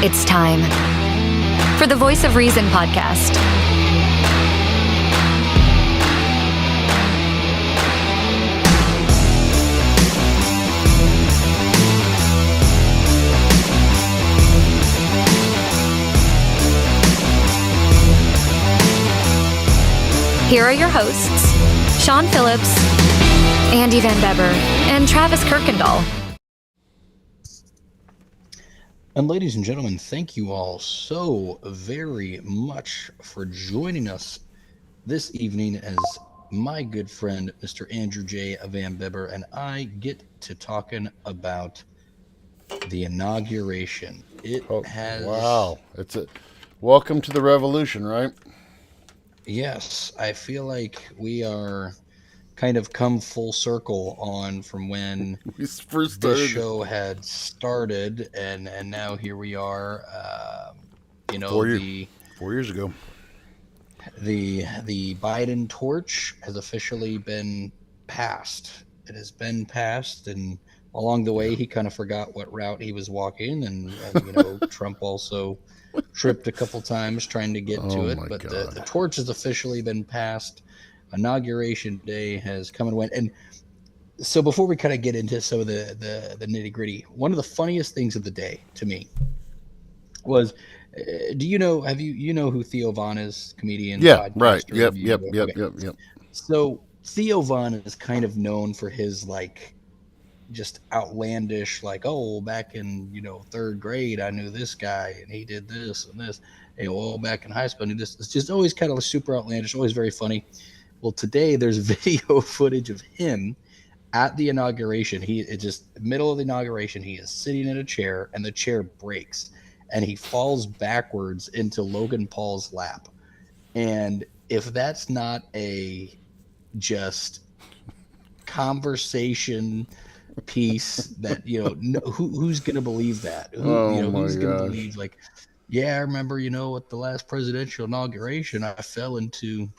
It's time for the Voice of Reason podcast. Here are your hosts, Sean Phillips, Andy Van Beber, and Travis Kirkendall. And ladies and gentlemen, thank you all so very much for joining us this evening as my good friend, Mr. Andrew J. Van Beber, and I get to talking about the inauguration. Wow. Welcome to the revolution, right? Yes, I feel like we are kind of come full circle on from when We first this started. show had started, and now here we are. 4 years ago. The Biden torch has officially been passed. It has been passed, and along the way, he kind of forgot what route he was walking, and Trump also tripped a couple times trying to get to it. But the torch has officially been passed. Inauguration day has come and went. And so before we kind of get into some of the nitty gritty, one of the funniest things of the day to me was, do you know who Theo Von is, comedian? Yeah, right. Podcaster? Yep. So Theo Von is kind of known for his just outlandish, back in third grade I knew this guy and he did this and this. Back in high school I knew this. It's just always kind of super outlandish, always very funny. Well, today there's video footage of him at the inauguration. It's just middle of the inauguration. He is sitting in a chair and the chair breaks and he falls backwards into Logan Paul's lap. And if that's not a just conversation piece that, who's going to believe that? Who's going to believe I remember, at the last presidential inauguration, I fell into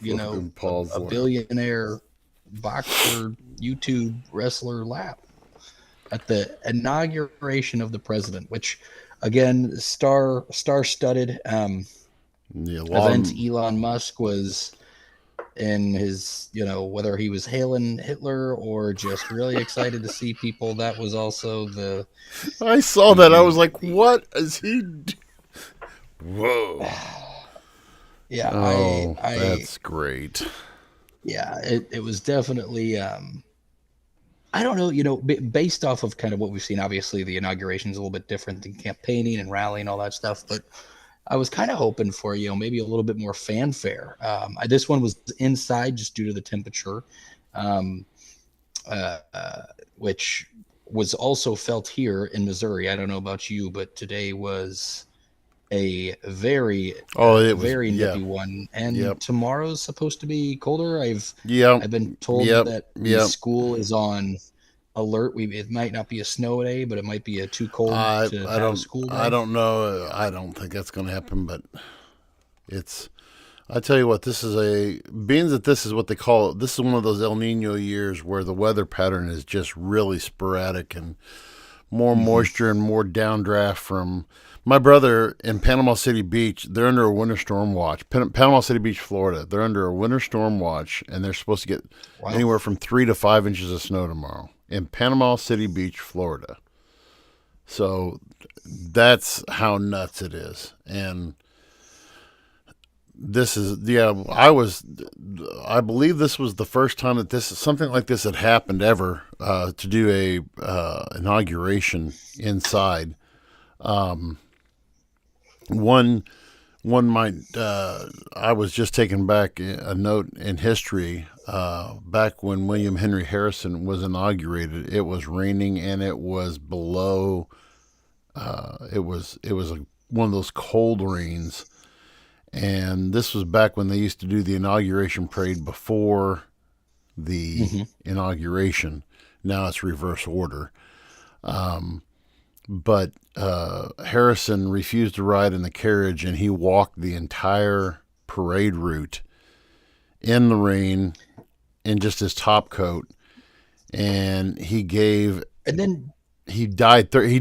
a billionaire boxer, YouTube wrestler lap at the inauguration of the president, which again, star-studded event. Elon Musk was in his, whether he was hailing Hitler or just really excited to see people. That was also I saw that. I was like, what is he doing? Whoa. Yeah, that's great. Yeah, it was definitely, I don't know, based off of kind of what we've seen, obviously the inauguration is a little bit different than campaigning and rallying, all that stuff, but I was kind of hoping for, maybe a little bit more fanfare. This one was inside just due to the temperature, which was also felt here in Missouri. I don't know about you, but today was a very nippy one, and tomorrow's supposed to be colder. I've been told that the school is on alert. It might not be a snow day, but it might be a too cold to have a school day. I don't know. I don't think that's going to happen, but I tell you what, this is what they call it. This is one of those El Nino years where the weather pattern is just really sporadic and more moisture and more downdraft from. My brother in Panama City Beach, they're under a winter storm watch. Panama City Beach, Florida, they're under a winter storm watch, and they're supposed to get anywhere from 3 to 5 inches of snow tomorrow in Panama City Beach, Florida. So that's how nuts it is. And this is, I believe this was the first time that something like this had happened ever, to do a inauguration inside. One might, I was just taking back a note in history, back when William Henry Harrison was inaugurated, it was raining and it was below, it was one of those cold rains. And this was back when they used to do the inauguration parade before the inauguration. Now it's reverse order. But Harrison refused to ride in the carriage, and he walked the entire parade route in the rain in just his top coat. And he gave And then he died 30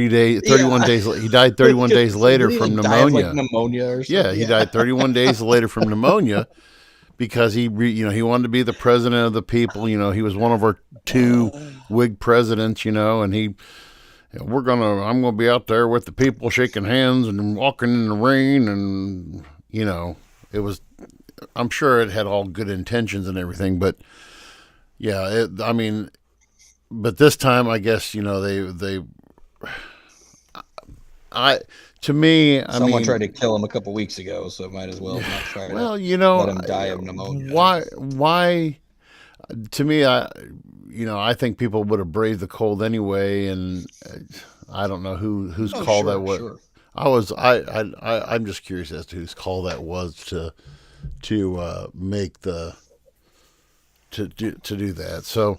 days 31 days he died 31 days later from pneumonia. Die of, pneumonia or something. Yeah, he died 31 days later from pneummonia because he wanted to be the president of the people. He was one of our 2 Whig presidents, and I'm going to be out there with the people shaking hands and walking in the rain. And, it was, I'm sure it had all good intentions and everything, but yeah, but this time I guess, someone tried to kill him a couple weeks ago, so might as well not try to let him die of pneumonia. Why, to me, I think people would have braved the cold anyway, and I don't know whose call that was. Sure. I'm just curious as to whose call that was to make to do that. So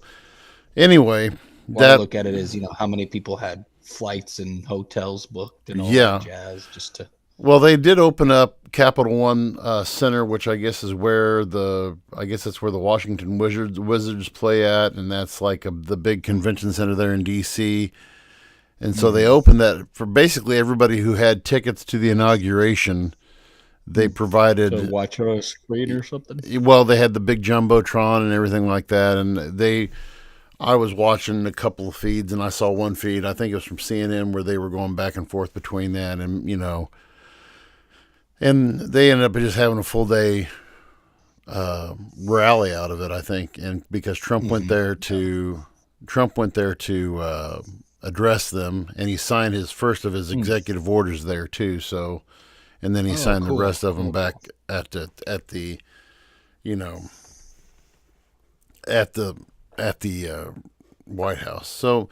anyway, I look at it as how many people had flights and hotels booked and all that jazz just to. Well, they did open up Capital One Center, which I guess is where that's where the Washington Wizards play at, and that's like the big convention center there in D.C. And so they opened that for basically everybody who had tickets to the inauguration. They provided to watch on a screen or something. Well, they had the big jumbotron and everything like that, and I was watching a couple of feeds, and I saw one feed. I think it was from CNN where they were going back and forth between that, and and they ended up just having a full day rally out of it, I think, and because Trump went there to address them, and he signed his first of his executive orders there too. So, and then he signed the rest of them back at the White House. So,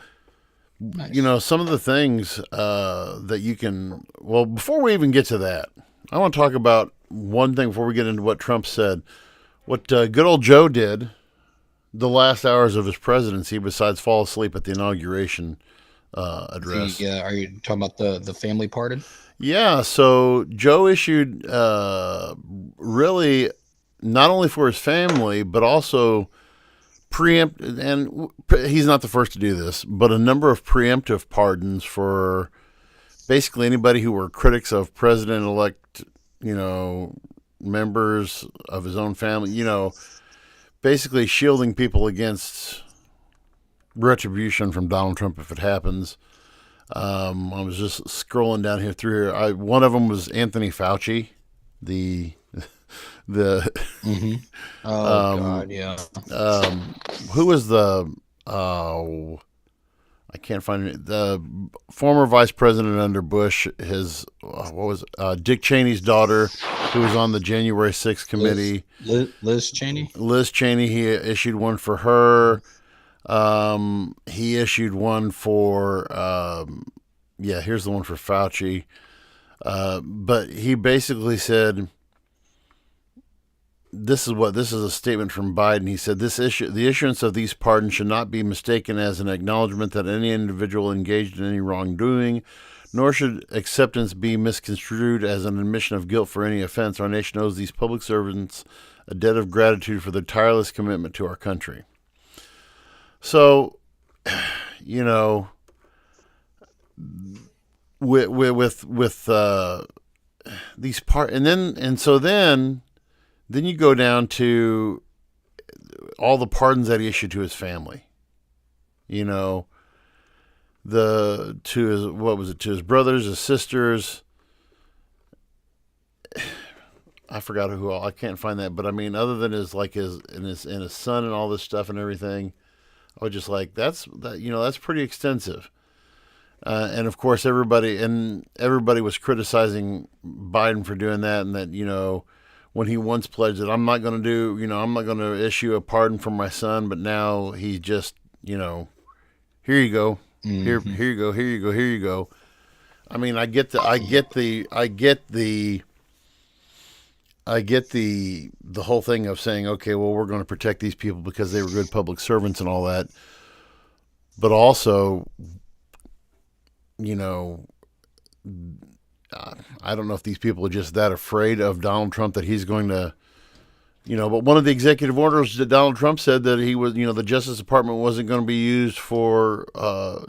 nice. Some of the things that you can. Well, before we even get to that, I want to talk about one thing before we get into what Trump said. What good old Joe did the last hours of his presidency, besides fall asleep at the inauguration address. Are you talking about the family pardon? Yeah. So Joe issued really not only for his family, but also and he's not the first to do this, but a number of preemptive pardons for basically anybody who were critics of President-elect, members of his own family, basically shielding people against retribution from Donald Trump if it happens. I was just scrolling down through here. One of them was Anthony Fauci, the God, yeah. Who was the I can't find it. The former vice president under Bush, Dick Cheney's daughter, who was on the January 6th committee. Liz Cheney? Liz Cheney, he issued one for her. He issued one for, here's the one for Fauci. But he basically said, this is a statement from Biden. He said, the issuance of these pardons should not be mistaken as an acknowledgement that any individual engaged in any wrongdoing, nor should acceptance be misconstrued as an admission of guilt for any offense. Our nation owes these public servants a debt of gratitude for their tireless commitment to our country. So, with these then you go down to all the pardons that he issued to his family. To his brothers, his sisters. I forgot who all. I can't find that, but I mean, other than his son and all this stuff and everything, I was just like, that's pretty extensive. And of course, everybody was criticizing Biden for doing that, and that when he once pledged that I'm not going to issue a pardon for my son, but now he just, here you go, here you go. I mean, I get the whole thing of saying, okay, well, we're going to protect these people because they were good public servants and all that, but also, I don't know if these people are just that afraid of Donald Trump that he's going to But one of the executive orders that Donald Trump said that he was, the Justice Department wasn't going to be used for,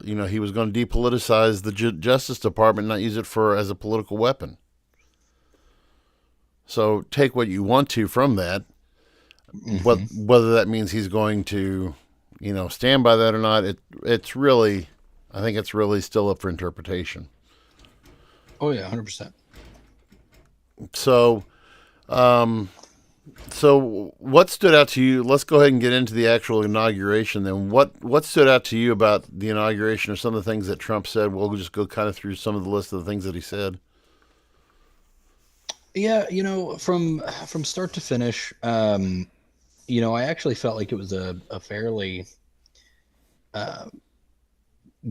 he was going to depoliticize the Justice Department, not use it as a political weapon. So take what you want to from that. Whether that means he's going to, stand by that or not, it's really, I think it's really still up for interpretation. Oh yeah, 100%. So, so what stood out to you? Let's go ahead and get into the actual inauguration. Then, what stood out to you about the inauguration, or some of the things that Trump said? We'll just go kind of through some of the list of the things that he said. Yeah, from start to finish, I actually felt like it was a fairly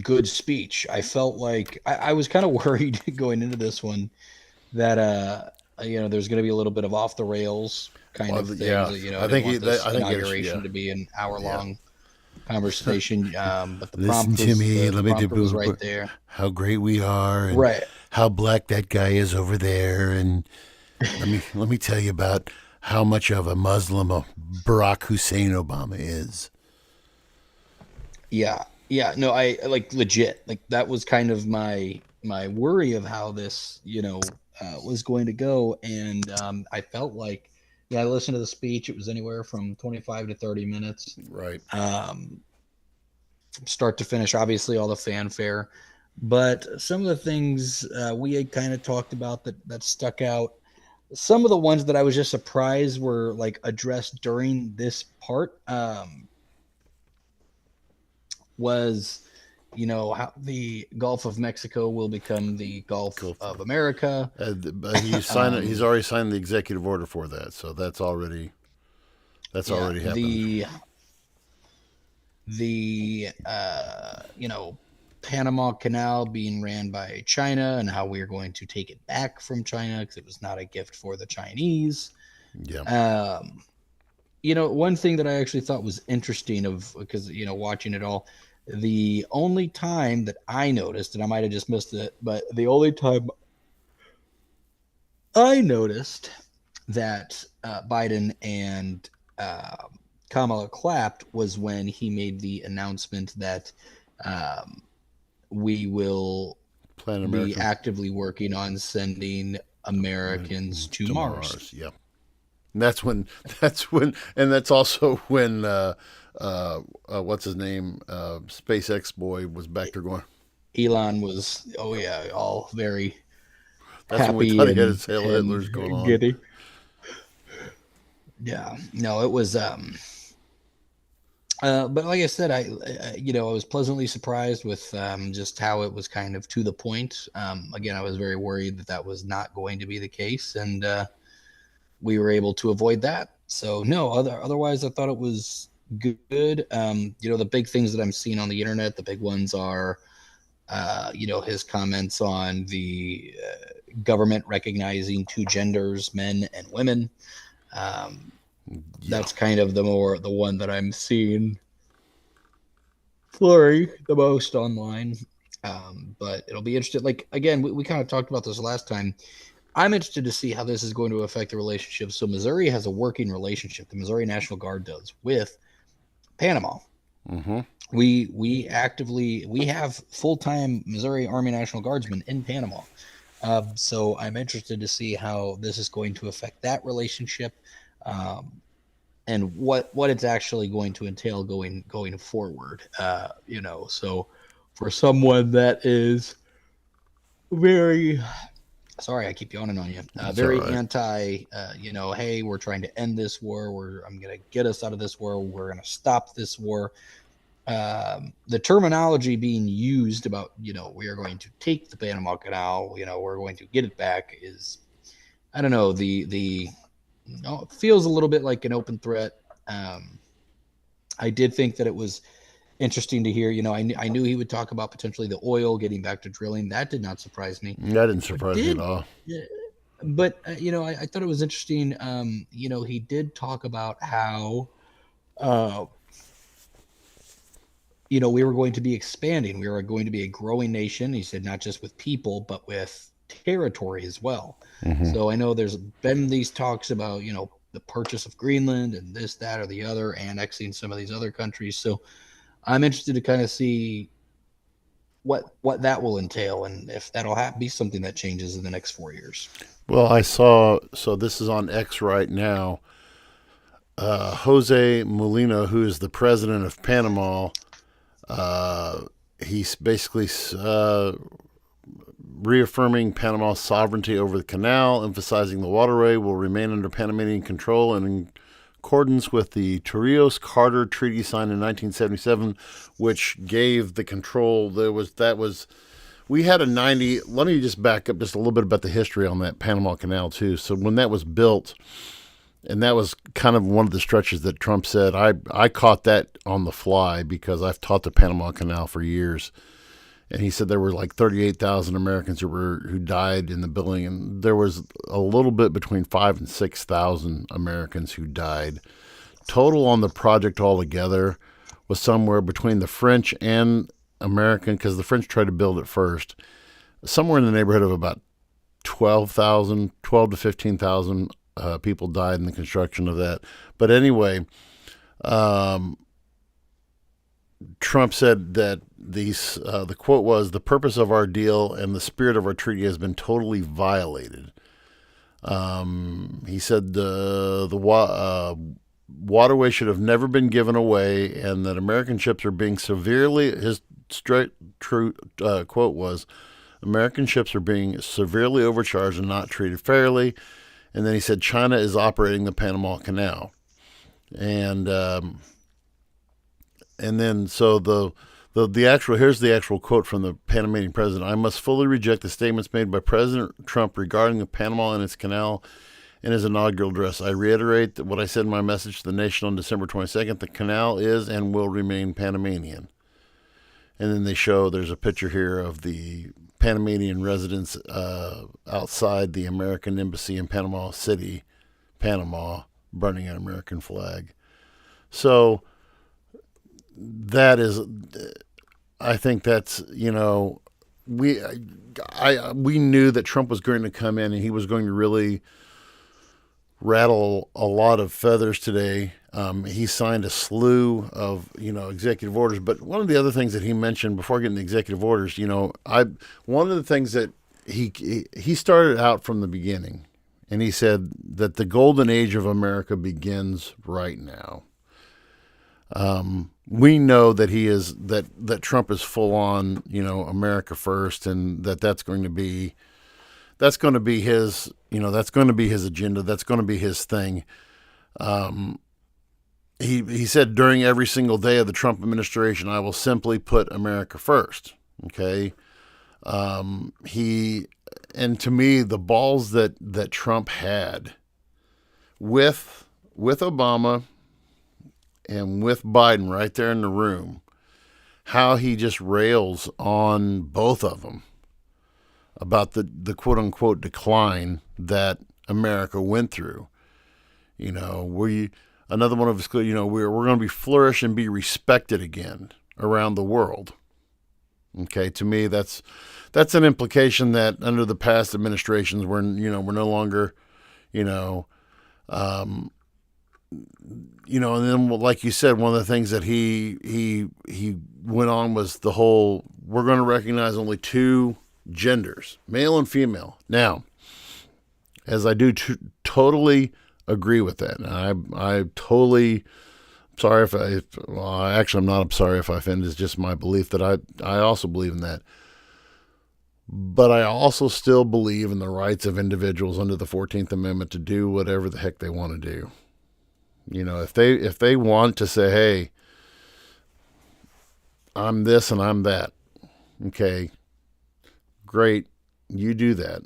good speech. I felt like I was kind of worried going into this one that there's going to be a little bit of off the rails kind of things. Yeah, I think this inauguration to be an hour long conversation. But the Listen prompt to me. Let me was right there. How great we are, and right? How black that guy is over there, and let me tell you about how much of a Muslim Barack Hussein Obama is. Yeah. No, I like legit. Like that was kind of my worry of how this, was going to go, and I felt like, I listened to the speech. It was anywhere from 25 to 30 minutes, right? From start to finish. Obviously, all the fanfare, but some of the things we had kind of talked about that stuck out. Some of the ones that I was just surprised were like addressed during this part. Was how the Gulf of Mexico will become the Gulf of America. He's already signed the executive order for that, so that's already happened. The Panama Canal being ran by China, and how we're going to take it back from China because it was not a gift for the Chinese. Yeah. One thing that I actually thought was interesting because watching it all, the only time that I noticed, and I might have just missed it, but the only time I noticed that Biden and Kamala clapped was when he made the announcement that we will be actively working on sending Americans to Mars. Yep. And that's also when what's his name, SpaceX boy was back there going. Elon was, all very that's happy. When we thought he had his Hail Hitler's going on. Giddy. Yeah, no, it was. But like I said, I was pleasantly surprised with just how it was kind of to the point. Again, I was very worried that was not going to be the case, and we were able to avoid that. So no, otherwise I thought it was good. The big things that I'm seeing on the internet, the big ones are, his comments on the government recognizing two genders, men and women. That's kind of the one that I'm seeing flurry the most online. But it'll be interesting. Like, again, we kind of talked about this last time. I'm interested to see how this is going to affect the relationship. So Missouri has a working relationship, the Missouri National Guard does, with Panama. Mm-hmm. We have full-time Missouri Army National Guardsmen in Panama. So I'm interested to see how this is going to affect that relationship, and what it's actually going to entail going forward. So for someone that is very, sorry, I keep yawning on you. Very right. Anti, hey, we're trying to end this war. I'm going to get us out of this war. We're going to stop this war. The terminology being used about, we are going to take the Panama Canal, we're going to get it back is, I don't know, it feels a little bit like an open threat. I did think that it was interesting to hear, I knew he would talk about potentially the oil, getting back to drilling. That did not surprise me. That didn't surprise me at all. Yeah, but, I thought it was interesting. He did talk about how, we were going to be expanding. We were going to be a growing nation. He said, not just with people, but with territory as well. Mm-hmm. So I know there's been these talks about, the purchase of Greenland and this, that, or the other, annexing some of these other countries. So I'm interested to kind of see what that will entail and if that'll be something that changes in the next 4 years. Well, I saw, so this is on X right now. Jose Molino, who is the president of Panama, he's basically reaffirming Panama's sovereignty over the canal, emphasizing the waterway will remain under Panamanian control and in accordance with the Torrijos-Carter Treaty signed in 1977, which gave the control. We had a 90. Let me just back up just a little bit about the history on that Panama Canal too. So when that was built, and that was kind of one of the stretches that Trump said, I caught that on the fly because I've taught the Panama Canal for years. And he said there were like 38,000 Americans who died in the building, and there was a little bit between 5,000 and 6,000 Americans who died. Total on the project altogether was somewhere between the French and American, because the French tried to build it first, somewhere in the neighborhood of about 12 to 15,000 people died in the construction of that. But anyway, Trump said that the quote was, "The purpose of our deal and the spirit of our treaty has been totally violated." He said the waterway should have never been given away, and that American ships are being severely. His quote was, "American ships are being severely overcharged and not treated fairly." And then he said China is operating the Panama Canal, and then so the actual, here's the actual quote from the Panamanian president. "I must fully reject the statements made by President Trump regarding the Panama and its canal in his inaugural address. I reiterate that what I said in my message to the nation on December 22nd, the canal is and will remain Panamanian." And then there's a picture here of the Panamanian residents outside the American embassy in Panama City, Panama, burning an American flag. So that is, I think that's, we knew that Trump was going to come in and he was going to really rattle a lot of feathers today. He signed a slew of, executive orders. But one of the other things that he mentioned before getting the executive orders, one of the things that he started out from the beginning, and he said that the golden age of America begins right now. We know that that Trump is full on, America first, and that's going to be his, that's going to be his agenda. That's going to be his thing. He said during every single day of the Trump administration, I will simply put America first. Okay. And to me, the balls that Trump had with Obama and with Biden right there in the room, how he just rails on both of them about the quote unquote decline that America went through. Another one of his, we're going to be flourish and be respected again around the world. Okay, to me, that's an implication that under the past administrations, we're no longer, and then like you said, one of the things that he went on was the whole, we're going to recognize only two genders, male and female. Now, as I do totally agree with that, and I totally sorry I'm not sorry if I offend. It's just my belief that I also believe in that. But I also still believe in the rights of individuals under the 14th Amendment to do whatever the heck they want to do. If they want to say, hey, I'm this and I'm that, okay, great, you do that.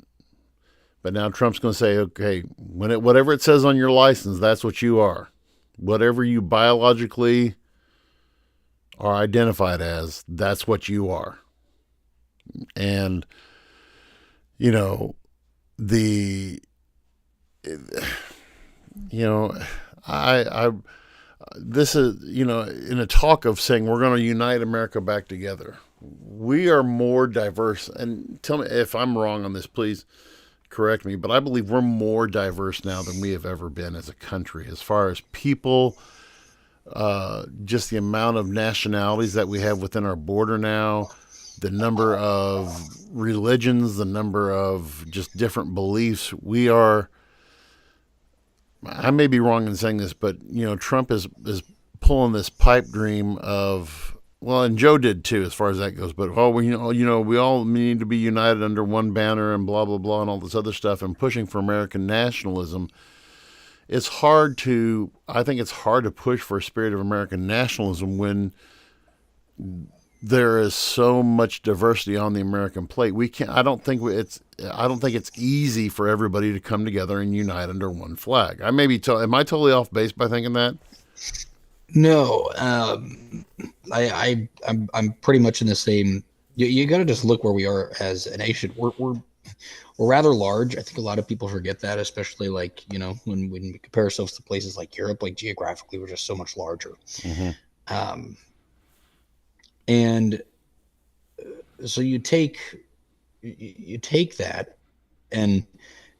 But now Trump's going to say, okay, whatever it says on your license, that's what you are. Whatever you biologically are identified as, that's what you are. And, this is, in a talk of saying we're going to unite America back together. We are more diverse. And tell me if I'm wrong on this, please. correct me, but I believe we're more diverse now than we have ever been as a country, as far as people, just the amount of nationalities that we have within our border now, the number of religions, the number of just different beliefs. We are, I may be wrong in saying this, but Trump is pulling this pipe dream of, well, and Joe did too, as far as that goes. But we all need to be united under one banner and blah blah blah and all this other stuff and pushing for American nationalism. I think it's hard to push for a spirit of American nationalism when there is so much diversity on the American plate. We can't. I don't think it's easy for everybody to come together and unite under one flag. Am I totally off base by thinking that? No, I'm pretty much in the same. You got to just look where we are as a nation. We're rather large. I think a lot of people forget that, especially like when we compare ourselves to places like Europe. Like geographically, we're just so much larger. Mm-hmm. And so you take that, and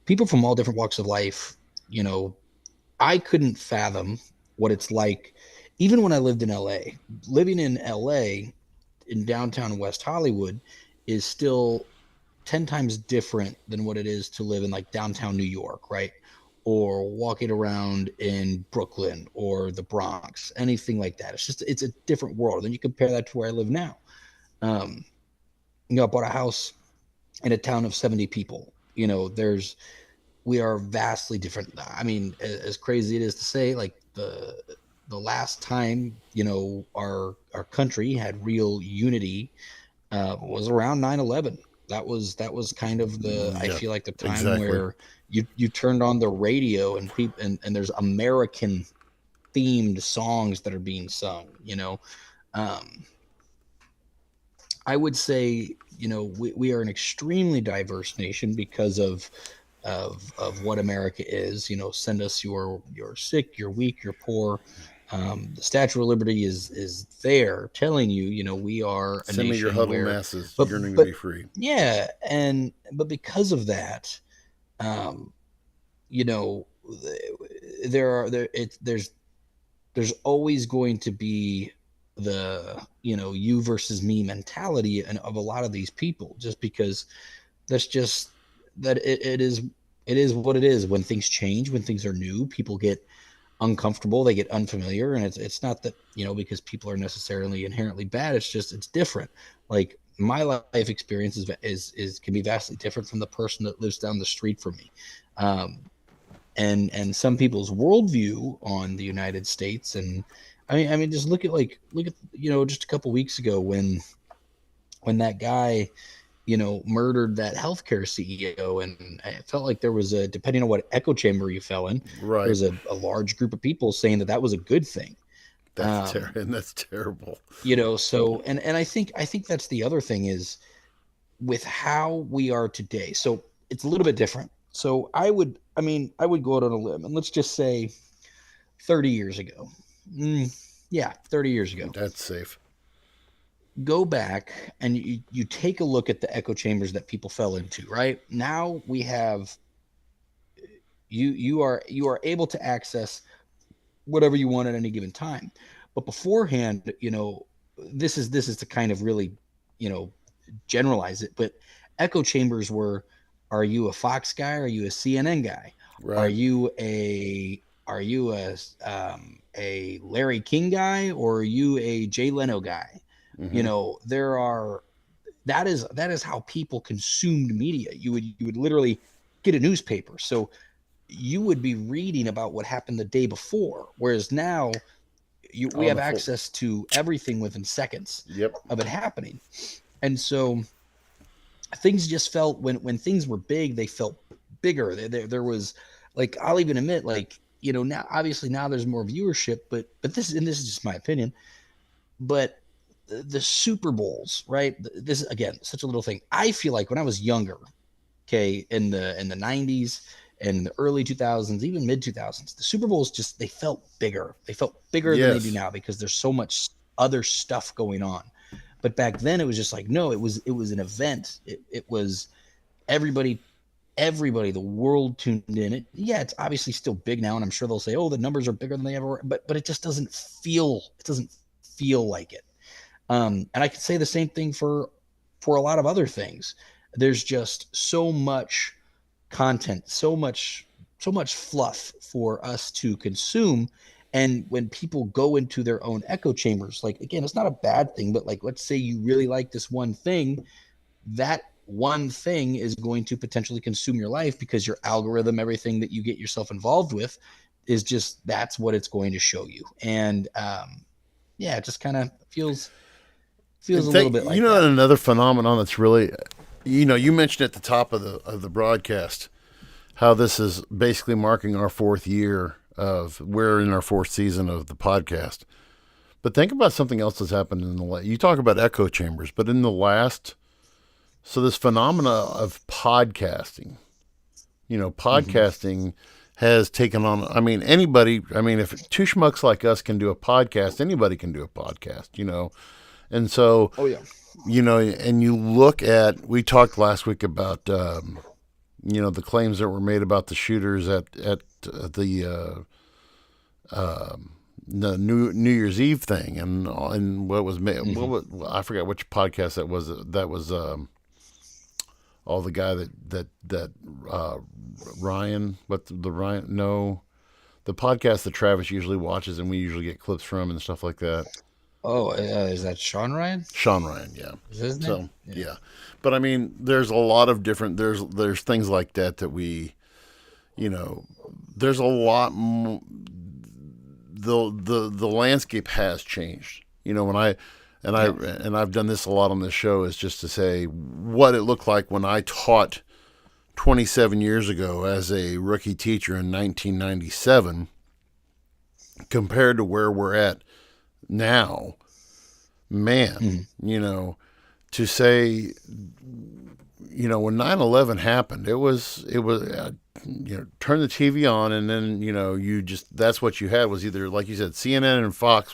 people from all different walks of life. I couldn't fathom what it's like, even when I lived in LA. Living in LA, in downtown West Hollywood, is still 10 times different than what it is to live in like downtown New York, right? Or walking around in Brooklyn or the Bronx, anything like that. It's a different world. And you compare that to where I live now. I bought a house in a town of 70 people. We are vastly different. I mean, as crazy it is to say, like the last time, our country had real unity was around 9/11. That was kind of I feel like the time exactly. Where you turned on the radio and people and there's American themed songs that are being sung. I would say we are an extremely diverse nation because of what America is. Send us you're sick, you're weak, you're poor. The Statue of Liberty is there telling you, we are a Send nation me your huddle where, masses. You're going to be free. Yeah, but because of that, there's always going to be the you versus me mentality of a lot of these people, just because that's just that it is what it is. When things change, when things are new, people get uncomfortable, they get unfamiliar, and it's not that because people are necessarily inherently bad. It's just it's different. Like my life experience is can be vastly different from the person that lives down the street from me, and some people's worldview on the United States. And I mean, just look at just a couple weeks ago when that guy murdered that healthcare CEO. And I felt like there was depending on what echo chamber you fell in, right, there was a large group of people saying that was a good thing. And that's terrible. So, and I think that's the other thing is with how we are today. So it's a little bit different. So I would go out on a limb and let's just say 30 years ago. 30 years ago. That's safe. Go back and you take a look at the echo chambers that people fell into. Right now we have you are able to access whatever you want at any given time. But beforehand, this is to kind of really generalize it, but echo chambers were, are you a Fox guy? Are you a CNN guy? Right. Are you a Larry King guy, or are you a Jay Leno guy? Mm-hmm. That is how people consumed media. You would literally get a newspaper. So you would be reading about what happened the day before. Whereas now we have access to everything within seconds of it happening. And so things just felt, when things were big, they felt bigger. There was, like, I'll even admit, like, now obviously now there's more viewership, but this is just my opinion, but the Super Bowls, right? This is, again, such a little thing. I feel like when I was younger, okay, in the 90s and the early 2000s, even mid 2000s, the Super Bowls just, they felt bigger. They felt bigger than they do now because there's so much other stuff going on. But back then it was just like, no, it was an event. It was everybody everybody, the world tuned in. Yeah, it's obviously still big now, and I'm sure they'll say, "Oh, the numbers are bigger than they ever were," but it just doesn't feel like it. And I could say the same thing for a lot of other things. There's just so much content, so much fluff for us to consume. And when people go into their own echo chambers, like, again, it's not a bad thing, but like, let's say you really like this one thing, that one thing is going to potentially consume your life because your algorithm, everything that you get yourself involved with, is just, that's what it's going to show you. And yeah, it just kind of feels a little bit like that. Another phenomenon that's really, you mentioned at the top of the broadcast how this is basically marking our 4th year we're in our 4th season of the podcast. But think about something else that's happened you talk about echo chambers, but in the last, so this phenomena of podcasting, podcasting has taken on, anybody, if two schmucks like us can do a podcast, anybody can do a podcast, And so, oh yeah, and you look at, we talked last week about, the claims that were made about the shooters at the New Year's Eve thing, and what was made, I forgot which podcast that was. That was the guy that Ryan, the podcast that Travis usually watches and we usually get clips from and stuff like that. Oh, is that Sean Ryan? Sean Ryan, yeah. Is his name? So, yeah. But there's a lot of different, there's things like that we, there's a lot more, the landscape has changed. I've done this a lot on this show, is just to say what it looked like when I taught 27 years ago as a rookie teacher in 1997 compared to where we're at now. Man, to say, when 9/11 happened, it was turn the TV on and then, that's what you had was either, like you said, CNN and Fox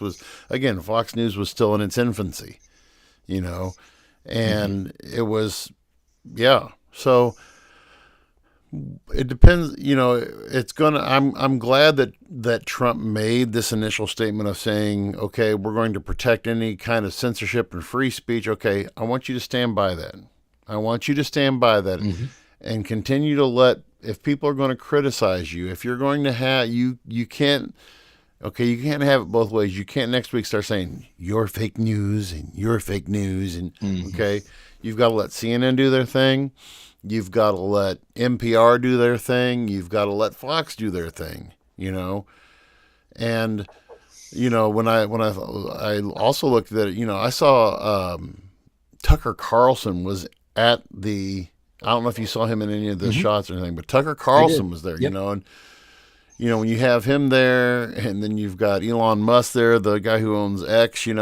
Fox News was still in its infancy, and it was, yeah. So it depends, it's I'm glad that Trump made this initial statement of saying, okay, we're going to protect any kind of censorship and free speech. Okay, I want you to stand by that. And continue to if people are going to criticize you, if you're going to have, you can't have it both ways. You can't next week start saying you're fake news and you're fake news. And okay, you've got to let CNN do their thing. You've got to let NPR do their thing. You've got to let Fox do their thing, And, when I also looked at it, I saw Tucker Carlson was at I don't know if you saw him in any of the shots or anything, but Tucker Carlson was there, Yep. And, when you have him there and then you've got Elon Musk there, the guy who owns X, and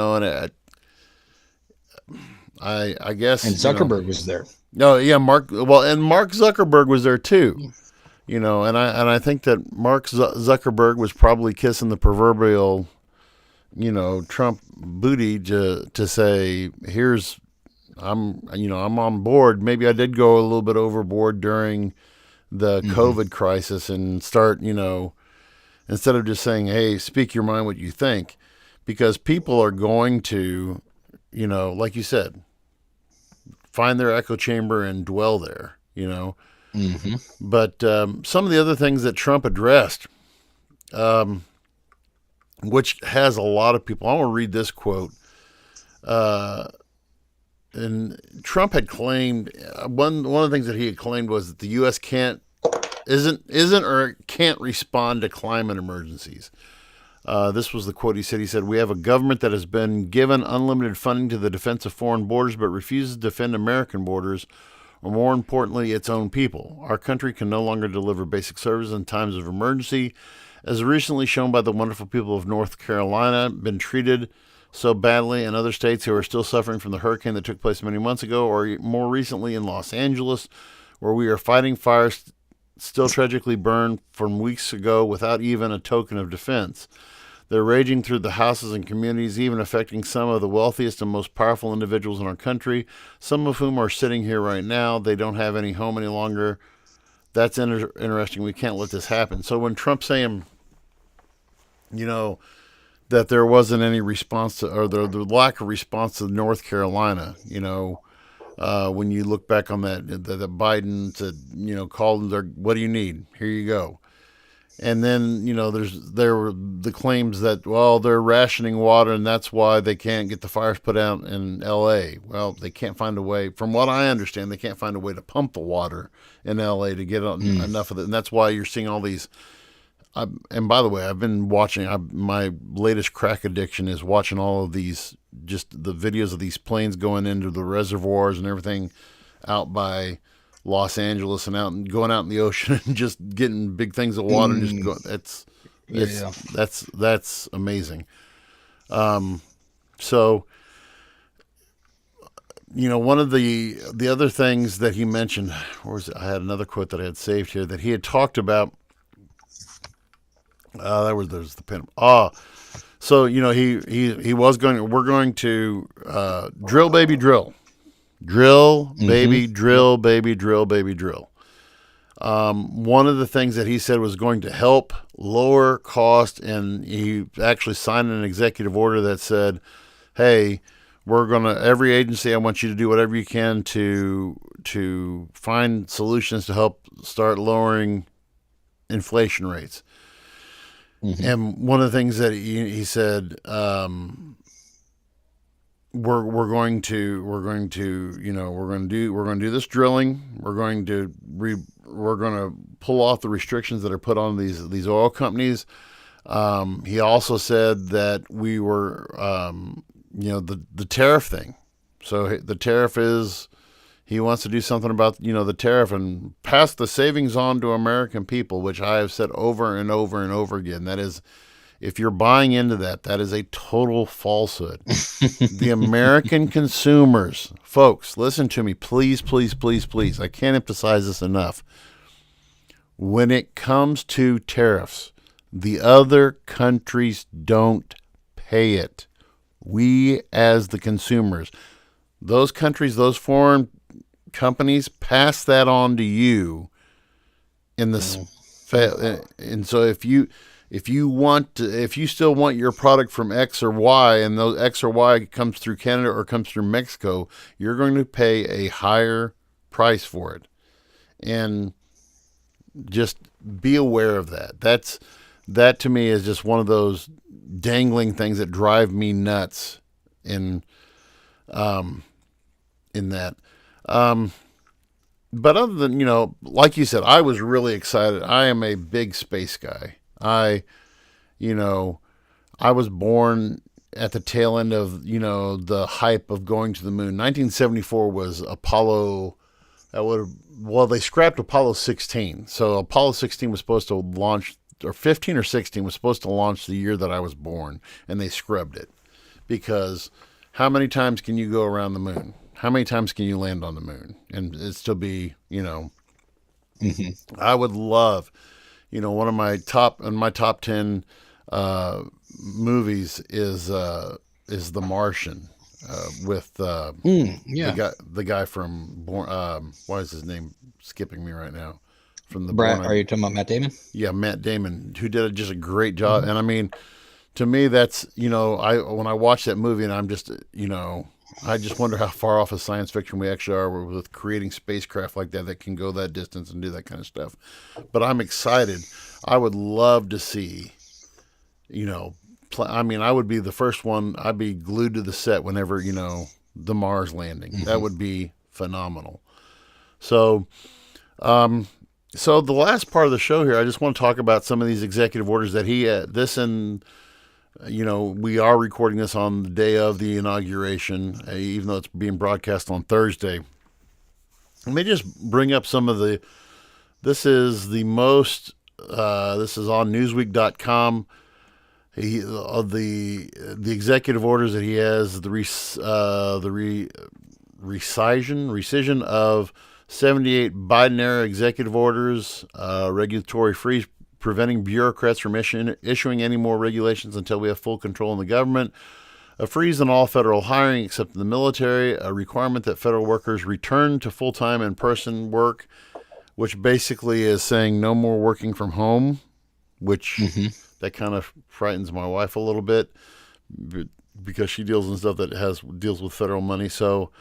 I guess. And Zuckerberg was there. No, yeah, Mark Zuckerberg was there too, and I think that Mark Zuckerberg was probably kissing the proverbial, Trump booty to say, I'm on board. Maybe I did go a little bit overboard during the COVID crisis and start, instead of just saying, hey, speak your mind what you think, because people are going to, like you said, find their echo chamber and dwell there, But some of the other things that Trump addressed, which has a lot of people, I want to read this quote. And Trump had claimed, one of the things that he had claimed was that the U.S. isn't or can't respond to climate emergencies. This was the quote he said. He said, "We have a government that has been given unlimited funding to the defense of foreign borders, but refuses to defend American borders, or more importantly, its own people. Our country can no longer deliver basic services in times of emergency. As recently shown by the wonderful people of North Carolina, been treated so badly in other states who are still suffering from the hurricane that took place many months ago, or more recently in Los Angeles, where we are fighting fires still tragically burned from weeks ago without even a token of defense. They're raging through the houses and communities, even affecting some of the wealthiest and most powerful individuals in our country, some of whom are sitting here right now. They don't have any home any longer. that's interesting. We can't let this happen. So when Trump's saying, that there wasn't any response to, or the lack of response to North Carolina, when you look back on that Biden said, called them, what do you need? Here you go. And then, there were the claims that, well, they're rationing water and that's why they can't get the fires put out in LA. Well, they can't find a way, from what I understand, they can't find a way to pump the water in LA to get enough of it. And that's why you're seeing all these. And by the way, I've been watching, my latest crack addiction is watching all of these, just the videos of these planes going into the reservoirs and everything out by Los Angeles and going out in the ocean and just getting big things of water and just going. That's amazing. So, one of the other things that he mentioned, I had another quote that I had saved here that he had talked about. There's the pen. So he was going. We're going to drill, baby, drill. Drill, baby, drill, baby, drill, baby, drill. One of the things that he said was going to help lower cost, and he actually signed an executive order that said, hey, every agency, I want you to do whatever you can to find solutions to help start lowering inflation rates. And one of the things that he said, we're going to do this drilling. We're going to pull off the restrictions that are put on these oil companies. He also said that we were, the tariff thing. So the tariff is, he wants to do something about, the tariff and pass the savings on to American people, which I have said over and over and over again. That is, if you're buying into that, that is a total falsehood. The American consumers, folks, listen to me, please, please, please, please. I can't emphasize this enough. When it comes to tariffs, the other countries don't pay it. We, as the consumers, those countries, those foreign companies pass that on to you in this. And so if you still want your product from X or Y, and those X or Y comes through Canada or comes through Mexico, you're going to pay a higher price for it. And just be aware of that. That to me is just one of those dangling things that drive me nuts in that. But other than, like you said, I was really excited. I am a big space guy. I was born at the tail end of, the hype of going to the moon. 1974 was Apollo. They scrapped Apollo 16. So Apollo 16 was supposed to launch, or 15 or 16 was supposed to launch the year that I was born, and they scrubbed it. Because how many times can you go around the moon? How many times can you land on the moon and it still be, I would love, one of my top 10 movies is The Martian, with the guy from why is his name skipping me right now? From the Brad, are you talking about Matt Damon? Yeah, Matt Damon, who did just a great job. And I mean, to me, that's, when I watch that movie and I'm just, I just wonder how far off of science fiction we actually are with creating spacecraft like that can go that distance and do that kind of stuff. But I'm excited. I would love to see, I would be the first one. I'd be glued to the set whenever, the Mars landing. That would be phenomenal. So, so the last part of the show here, I just want to talk about some of these executive orders that we are recording this on the day of the inauguration, even though it's being broadcast on Thursday. Let me just bring up some of this is on Newsweek.com. The executive orders that he has, the rescission of 78 Biden-era executive orders, regulatory freeze, preventing bureaucrats from issuing any more regulations until we have full control in the government, a freeze on all federal hiring except in the military, a requirement that federal workers return to full-time in-person work which basically is saying no more working from home, which that kind of frightens my wife a little bit because she deals in stuff that deals with federal money. So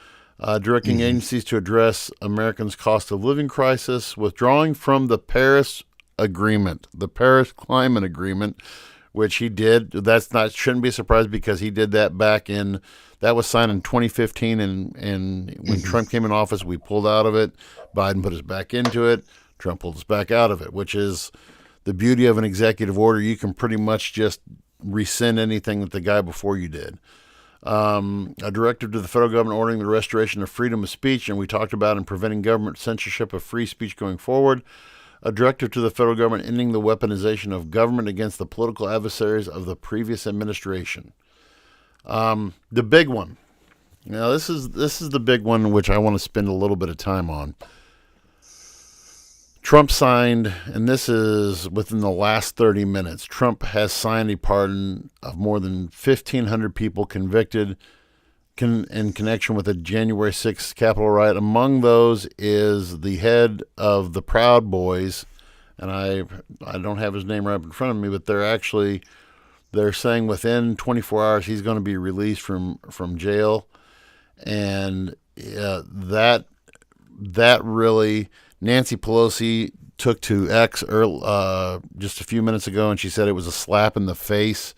directing agencies to address Americans' cost of living crisis, withdrawing from the Paris Agreement, the Paris Climate Agreement, which he did. Shouldn't be a surprise because he did that that was signed in 2015, and when Trump came in office, we pulled out of it. Biden put us back into it. Trump pulled us back out of it, which is the beauty of an executive order. You can pretty much just rescind anything that the guy before you did. A directive to the federal government ordering the restoration of freedom of speech, and we talked about in preventing government censorship of free speech going forward. A directive to the federal government ending the weaponization of government against the political adversaries of the previous administration. The big one. Now, this is the big one, which I want to spend a little bit of time on. Trump signed, and this is within the last 30 minutes, Trump has signed a pardon of more than 1,500 people convicted in connection with the January 6th Capitol riot. Among those is the head of the Proud Boys, and I don't have his name right in front of me, but they're saying within 24 hours he's going to be released from jail, and that really, Nancy Pelosi took to X just a few minutes ago, and she said it was a slap in the face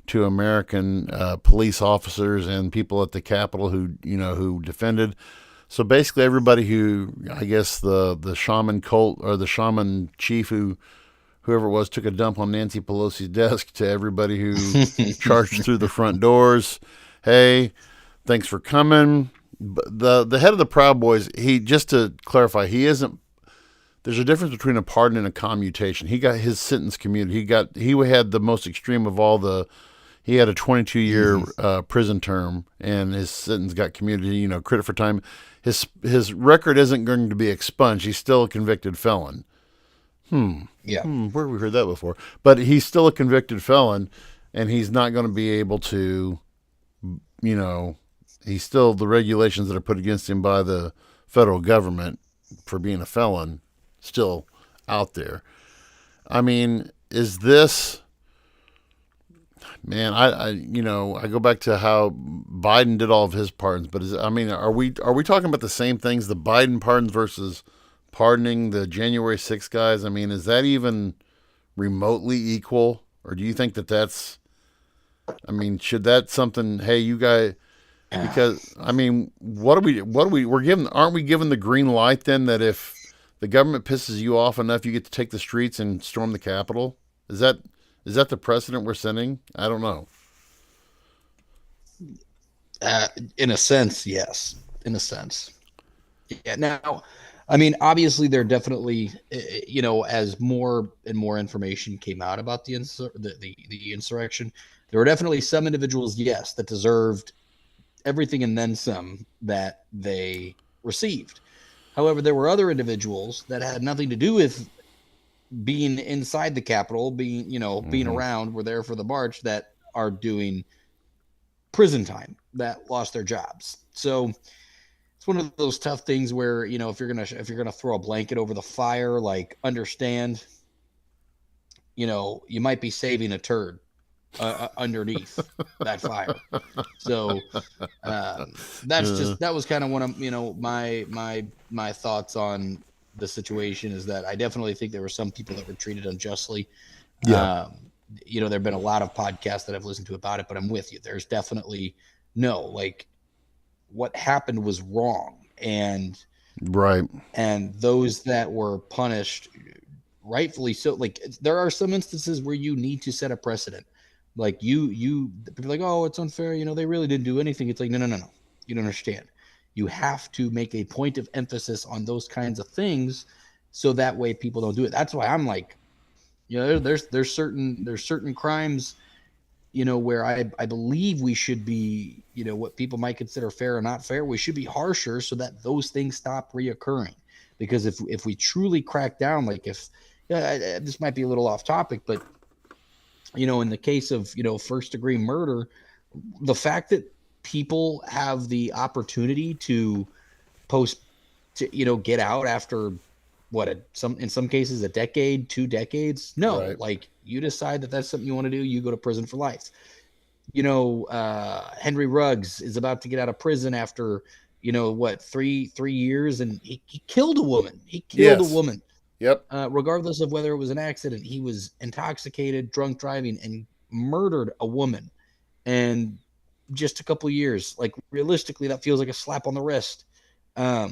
to American police officers and people at the Capitol who defended. So basically, everybody who, I guess the shaman cult or the shaman chief whoever it was took a dump on Nancy Pelosi's desk, to everybody who charged through the front doors. Hey, thanks for coming. The head of the Proud Boys, just to clarify, there's a difference between a pardon and a commutation. He got his sentence commuted. He had the most extreme of he had a 22-year prison term, and his sentence got commuted. Credit for time. His record isn't going to be expunged. He's still a convicted felon. Yeah. Where have we heard that before? But he's still a convicted felon, and he's not going to be able to, he's still, the regulations that are put against him by the federal government for being a felon still out there. I mean, is this, man, I go back to how Biden did all of his pardons, but are we talking about the same things, the Biden pardons versus pardoning the January 6th guys? I mean, is that even remotely equal, or do you think that's, should that something, hey, you guys, because, aren't we given the green light then that if the government pisses you off enough, you get to take the streets and storm the Capitol? Is that the precedent we're setting? I don't know. In a sense, yes. In a sense. Yeah. Now, obviously, there definitely, as more and more information came out about the insurrection, there were definitely some individuals, yes, that deserved everything and then some that they received. However, there were other individuals that had nothing to do with being inside the Capitol, being around, were there for the march, that are doing prison time, that lost their jobs. So it's one of those tough things where, if you're gonna throw a blanket over the fire, like, understand, you might be saving a turd underneath that fire. So that was kind of one of my thoughts on the situation, is that I definitely think there were some people that were treated unjustly. Yeah. There have been a lot of podcasts that I've listened to about it, but I'm with you. There's definitely what happened was wrong, and right. And those that were punished rightfully so. Like, there are some instances where you need to set a precedent. Like, people are like, oh, it's unfair. They really didn't do anything. It's like, no. You don't understand. You have to make a point of emphasis on those kinds of things, so that way people don't do it. That's why I'm like, there's certain crimes, where I believe we should be, what people might consider fair or not fair, we should be harsher so that those things stop reoccurring. Because if we truly crack down, like, this might be a little off topic, but in the case of, first degree murder, the fact that people have the opportunity to get out after in some cases a decade, 2 decades. No, Right. like you decide that that's something you want to do, you go to prison for life. Henry Ruggs is about to get out of prison after, 3 years, and he killed a woman. He killed a Yes. woman. Yep. Regardless of whether it was an accident, he was intoxicated, drunk driving, and murdered a woman. And just a couple years, like realistically, that feels like a slap on the wrist. There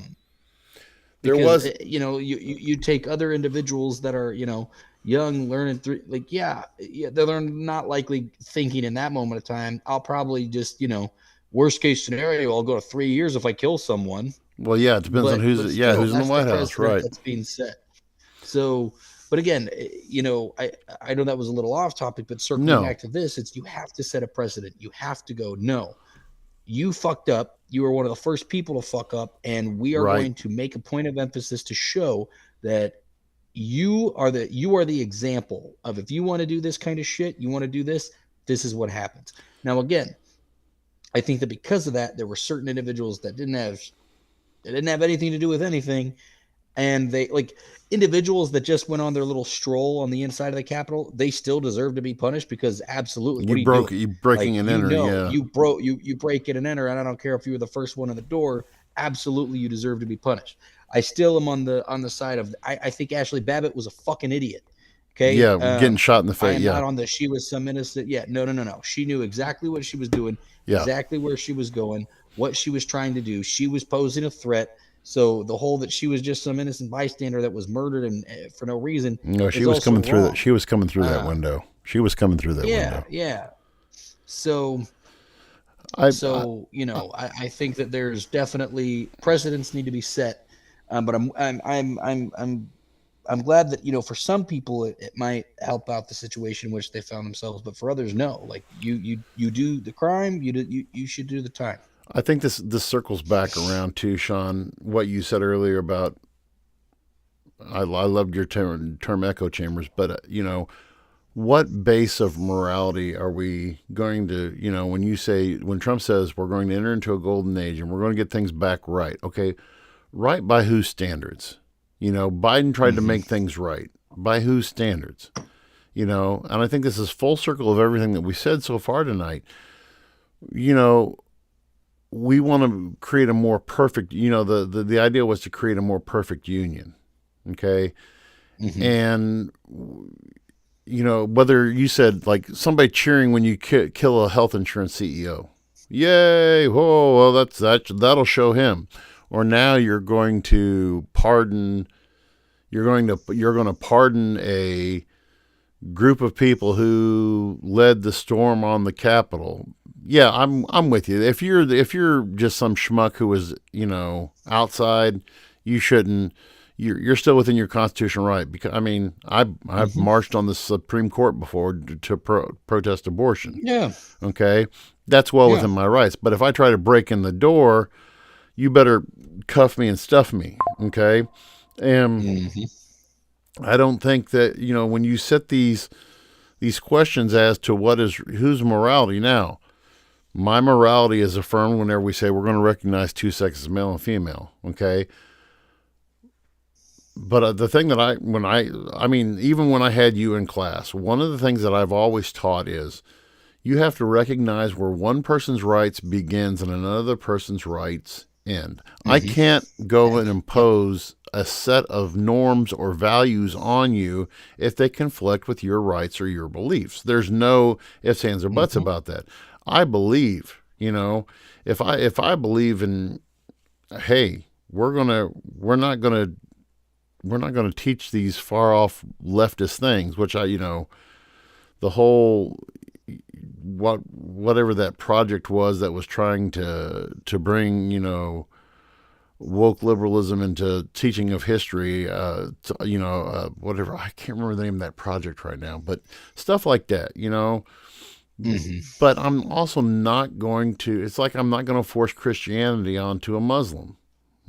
Because was you take other individuals that are young, learning through, like, they're not likely thinking in that moment of time, I'll probably just, worst case scenario, I'll go to 3 years if I kill someone. Well, yeah, it depends on But who's still, in the that's White the House, precedent right? that's being set. So, but again, I know that was a little off topic, but circling No. back to this, it's, you have to set a precedent. You have to go, no, you fucked up. You were one of the first people to fuck up, and we are Right. going to make a point of emphasis to show that you are the example of, if you want to do this kind of shit, you want to do this, this is what happens. Now, again, I think that because of that, there were certain individuals that didn't have anything to do with anything, and they, like, individuals that just went on their little stroll on the inside of the Capitol, they still deserve to be punished, because absolutely, what are you doing? You breaking Like, and entering, yeah. you break it and enter, and I don't care if you were the first one in the door. Absolutely, you deserve to be punished. I still am on the side of, I think Ashley Babbitt was a fucking idiot. Okay. Yeah, getting shot in the I face. am Yeah. not on the she was some innocent. Yeah, no. She knew exactly what she was doing, Yeah. exactly where she was going, what she was trying to do. She was posing a threat. So the whole that she was just some innocent bystander that was murdered and for no reason. No, she is was also coming through wrong. that. She was coming through that window. She was coming through that window. Yeah. So I think that there's definitely precedents need to be set. But I'm glad that, for some people it might help out the situation in which they found themselves, but for others, no. Like, you do the crime, you should do the time. I think this circles back around to, Sean, what you said earlier about, I loved your term echo chambers, but what base of morality are we going to, when Trump says we're going to enter into a golden age and we're going to get things back right, okay, right by whose standards? Biden tried to make things right. By whose standards? And I think this is full circle of everything that we said so far tonight. We want to create a more perfect, the idea was to create a more perfect union. Okay. And, whether you said, like, somebody cheering when you kill a health insurance CEO, yay, whoa, well, that'll show him. Or now you're going to pardon a group of people who led the storm on the Capitol. Yeah, I'm with you. If you're just some schmuck who was, outside, you shouldn't. You're still within your constitutional right, because I've marched on the Supreme Court before to protest abortion. Yeah. Okay, that's well within my rights. But if I try to break in the door, you better cuff me and stuff me. Okay, and I don't think that when you set these questions as to whose morality now. My morality is affirmed whenever we say we're going to recognize two sexes, male and female. Okay. But the thing that even when I had you in class, one of the things that I've always taught is you have to recognize where one person's rights begins and another person's rights end. I can't go and impose a set of norms or values on you if they conflict with your rights or your beliefs. There's no ifs, ands, or buts about that. I believe, if I believe in, hey, we're not gonna teach these far off leftist things, which the whole whatever that project was that was trying to bring woke liberalism into teaching of history, whatever, I can't remember the name of that project right now, but stuff like that, But I'm also not going to, it's like I'm not going to force Christianity onto a Muslim.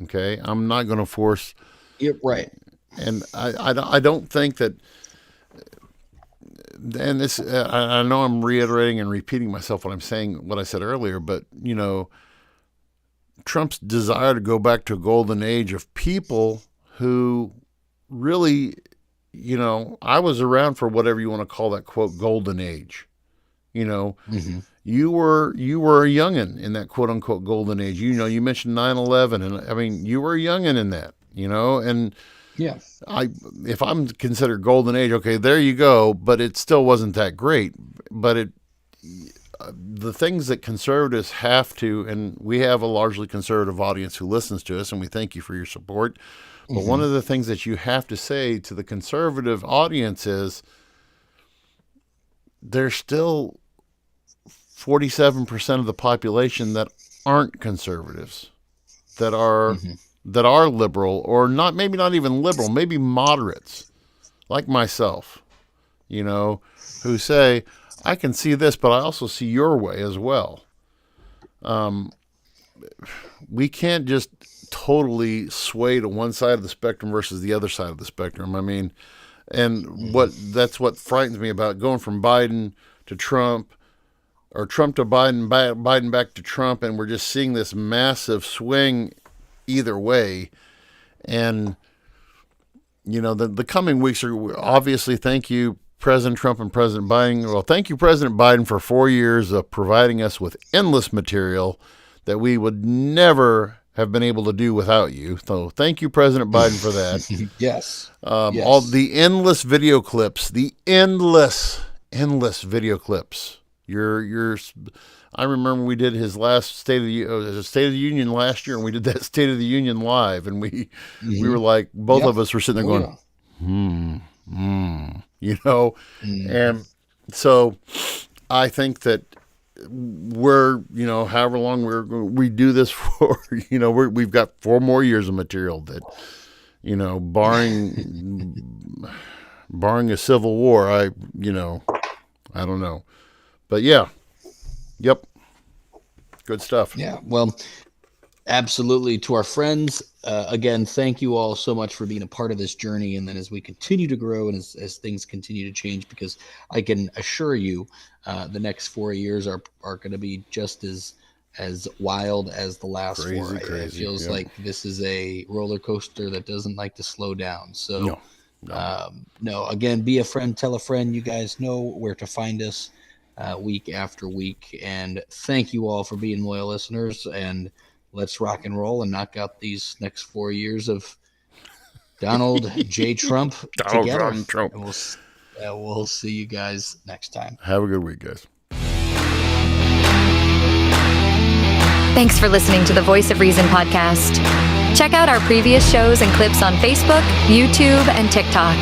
Okay. I'm not going to force. You're right. And I don't think that, and this, I know I'm reiterating and repeating myself when I'm saying what I said earlier, but Trump's desire to go back to a golden age of people who really, I was around for whatever you want to call that, quote, golden age. Mm-hmm. You were a youngin' in that quote unquote golden age. You mentioned 9/11, and I mean, you were a youngin' in that, and yeah, if I'm considered golden age, okay, there you go, but it still wasn't that great. But the things that conservatives have to, and we have a largely conservative audience who listens to us, and we thank you for your support. But one of the things that you have to say to the conservative audience is there's still 47% of the population that aren't conservatives, that are liberal, or maybe not even liberal, maybe moderates, like myself, who say, I can see this, but I also see your way as well. We can't just totally sway to one side of the spectrum versus the other side of the spectrum. I mean, and that's what frightens me about going from Biden to Trump, or Trump to Biden, Biden back to Trump, and we're just seeing this massive swing either way. And, the coming weeks are obviously, thank you, President Trump and President Biden. Well, thank you, President Biden, for 4 years of providing us with endless material that we would never have been able to do without you. So thank you, President Biden, for that. Yes. Yes. All the endless video clips, endless video clips. I remember we did his last State of the Union last year, and we did that State of the Union live, and we were like, both of us were sitting there going, and so I think that we're, however long we do this for, we've got 4 more years of material that, barring a civil war, I don't know, but yeah. Yep. Good stuff. Yeah. Well, absolutely. To our friends, again, thank you all so much for being a part of this journey. And then as we continue to grow and as things continue to change, because I can assure you the next 4 years are going to be just as wild as the last 4. Crazy. It feels like this is a roller coaster that doesn't like to slow down. So, no, again, be a friend, tell a friend. You guys know where to find us. Week after week, and thank you all for being loyal listeners, and let's rock and roll and knock out these next 4 years of Donald J. Trump together. Trump. And we'll see you guys next time. Have a good week, guys. Thanks for listening to the Voice of Reason podcast. Check out our previous shows and clips on Facebook, YouTube, and TikTok.